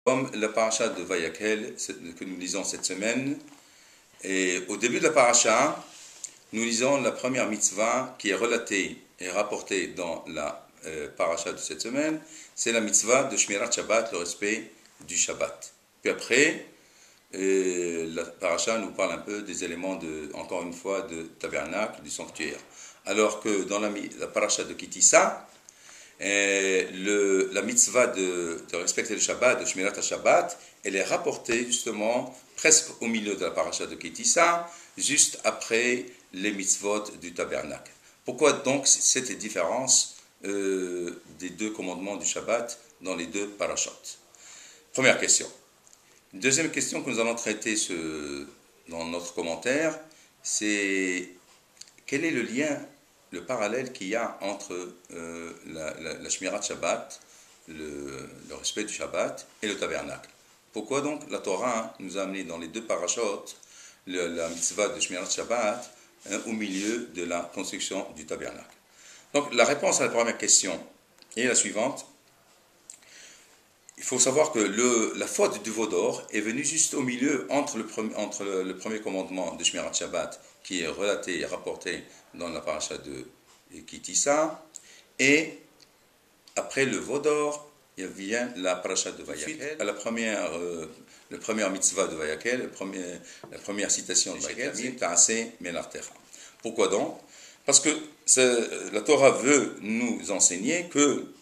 Comme la paracha de Vayakhel que nous lisons cette semaine, et au début de la paracha, nous lisons la première mitzvah qui est relatée et rapportée dans la paracha de cette semaine, c'est la mitzvah de Shmirat Shabbat, le respect du Shabbat. Puis après, la paracha nous parle un peu des éléments, encore une fois, de tabernacle, du sanctuaire. Alors que dans la paracha de Kitissa, la mitzvah de respecter le Shabbat, de Shmirat Shabbat, elle est rapportée justement presque au milieu de la paracha de Kitissa, juste après les mitzvot du tabernacle. Pourquoi donc cette différence des deux commandements du Shabbat dans les deux parachutes? Première question. Deuxième question que nous allons traiter dans notre commentaire, c'est quel est le lien, le parallèle qu'il y a entre la Shmirat Shabbat, le respect du Shabbat, et le tabernacle. Pourquoi donc la Torah nous a amené dans les deux parachutes la mitzvah de Shmirat Shabbat au milieu de la construction du tabernacle? Donc la réponse à la première question est la suivante. Il faut savoir que la faute du veau d'or est venue juste au milieu entre le premier commandement de Shmirat Shabbat qui est relaté et rapporté dans la paracha de Kitissa, et après le veau d'or, il vient la paracha de Vayakhel. À la première mitzvah de Vayakhel, la première citation de Vayakhel, Ta'aseh Melartecha. Pourquoi donc? Parce que la Torah veut nous enseigner que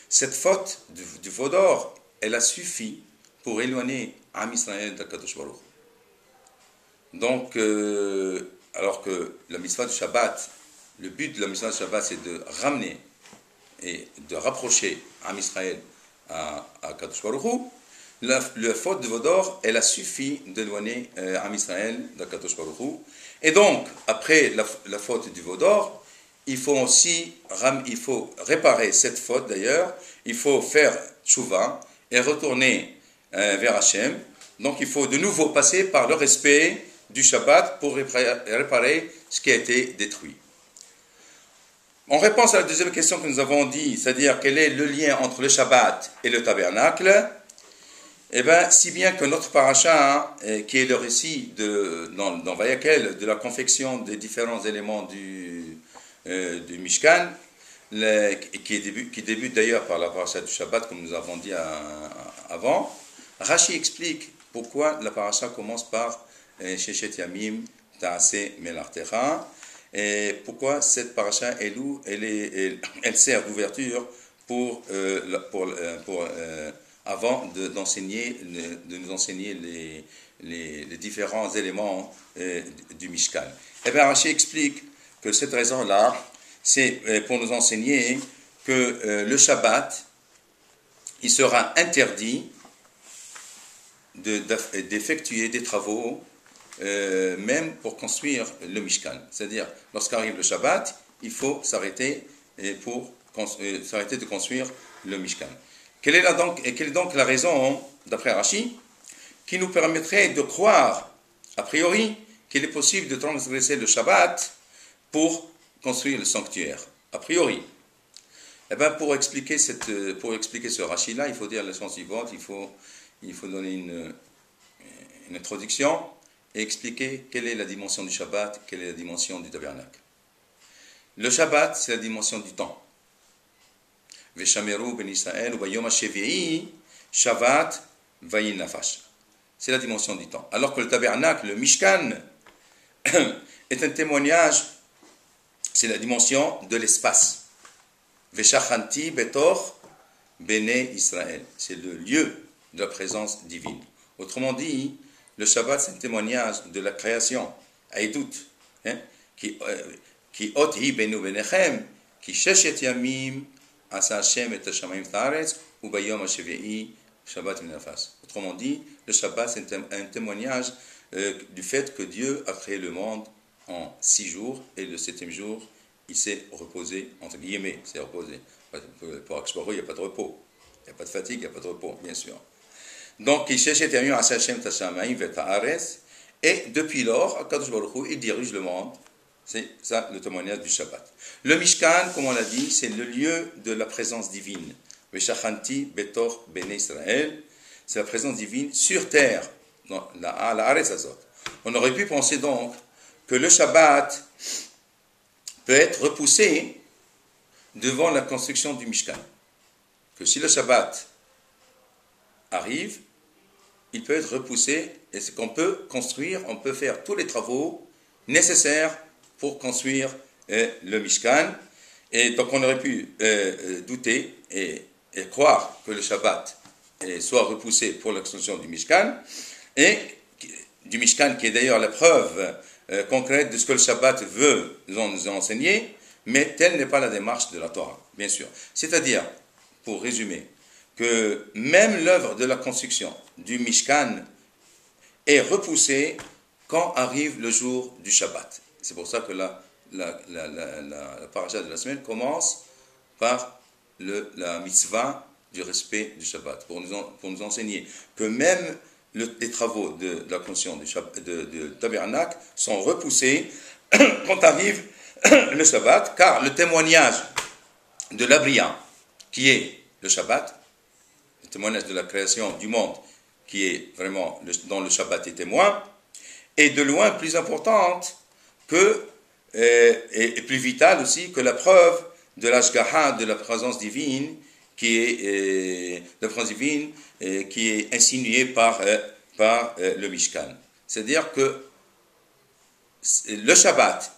cette faute du veau d'or, elle a suffi pour éloigner Am Israël d'Akadosh Baruch Hu. Donc, alors que la mitzvah du Shabbat, le but de la mitzvah du Shabbat, c'est de ramener et de rapprocher Am Israël à Akadosh Baruch Hu, la faute de Vodor, elle a suffi d'éloigner Am Israël d'Akadosh Baruch Hu. Et donc, après la faute du Vodor, il faut réparer cette faute d'ailleurs, il faut faire tchouva et retourner vers Hachem. Donc il faut de nouveau passer par le respect du Shabbat pour réparer ce qui a été détruit. En réponse à la deuxième question que nous avons dit, c'est-à-dire quel est le lien entre le Shabbat et le tabernacle, eh bien, si bien que notre paracha, qui est le récit dans Vayakhel de la confection des différents éléments du Mishkan, qui débute d'ailleurs par la paracha du Shabbat, comme nous avons dit avant, Rashi explique pourquoi la paracha commence par Sheshet Yamim Ta'aseh Melartecha, et pourquoi cette paracha elle sert d'ouverture avant de nous enseigner les différents éléments du Mishkan. Et bien Rashi explique que cette raison-là, c'est pour nous enseigner que le Shabbat, il sera interdit d'effectuer des travaux, même pour construire le Mishkan. C'est-à-dire, lorsqu'arrive le Shabbat, il faut s'arrêter de construire le Mishkan. Quelle est donc la raison, d'après Rashi, qui nous permettrait de croire, a priori, qu'il est possible de transgresser le Shabbat pour construire le sanctuaire, a priori? Eh bien, pour expliquer ce Rashi-là, il faut dire la chose suivante, il faut donner une introduction et expliquer quelle est la dimension du Shabbat, quelle est la dimension du tabernacle. Le Shabbat, c'est la dimension du temps. Veshameru ben Israël, Bayom HaShevi'i, Shabbat, Vayin Nafash. C'est la dimension du temps. Alors que le tabernacle, le Mishkan, est un témoignage, c'est la dimension de l'espace. Veshachanti betor bene Israël. C'est le lieu de la présence divine. Autrement dit, le Shabbat, c'est un témoignage de la création. Aïdout. Qui ot hi benu benechem, qui sheshet yamim, asa Hashem et hashamayim ta'aretz, ou bayom hashevi'i, Shabbat minafas. Autrement dit, le Shabbat, c'est un témoignage du fait que Dieu a créé le monde en 6 jours, et le 7e jour, il s'est reposé, entre guillemets, il s'est reposé. Pour Akshbaru, il n'y a pas de repos. Il n'y a pas de fatigue, il n'y a pas de repos, bien sûr. Donc, et depuis lors, Akadosh Baruch Hu, il dirige le monde. C'est ça le témoignage du Shabbat. Le Mishkan, comme on l'a dit, c'est le lieu de la présence divine. Veshachanti betor bene Israël. c'est la présence divine sur terre, à la Haaretz Hazot. On aurait pu penser donc que le Shabbat peut être repoussé devant la construction du Mishkan. Que si le Shabbat arrive, il peut être repoussé et c'est qu'on peut construire, on peut faire tous les travaux nécessaires pour construire le Mishkan. Et donc on aurait pu douter et croire que le Shabbat soit repoussé pour la construction du Mishkan, et du Mishkan qui est d'ailleurs la preuve concrète de ce que le Shabbat veut nous enseigner, mais telle n'est pas la démarche de la Torah, bien sûr. C'est-à-dire, pour résumer, que même l'œuvre de la construction du Mishkan est repoussée quand arrive le jour du Shabbat. C'est pour ça que la paracha de la semaine commence par la mitzvah du respect du Shabbat, pour nous enseigner que même les travaux de la construction du tabernacle sont repoussés quand arrive le Shabbat, car le témoignage de l'Abria, qui est le Shabbat, le témoignage de la création du monde, qui est vraiment dont le Shabbat est témoin, est de loin plus importante que, et plus vitale aussi que la preuve de l'ashgaha, de la présence divine, qui est insinuée par le Mishkan. C'est-à-dire que le Shabbat,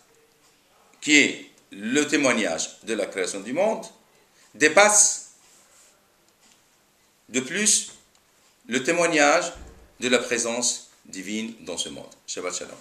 qui est le témoignage de la création du monde, dépasse de plus le témoignage de la présence divine dans ce monde. Shabbat Shalom.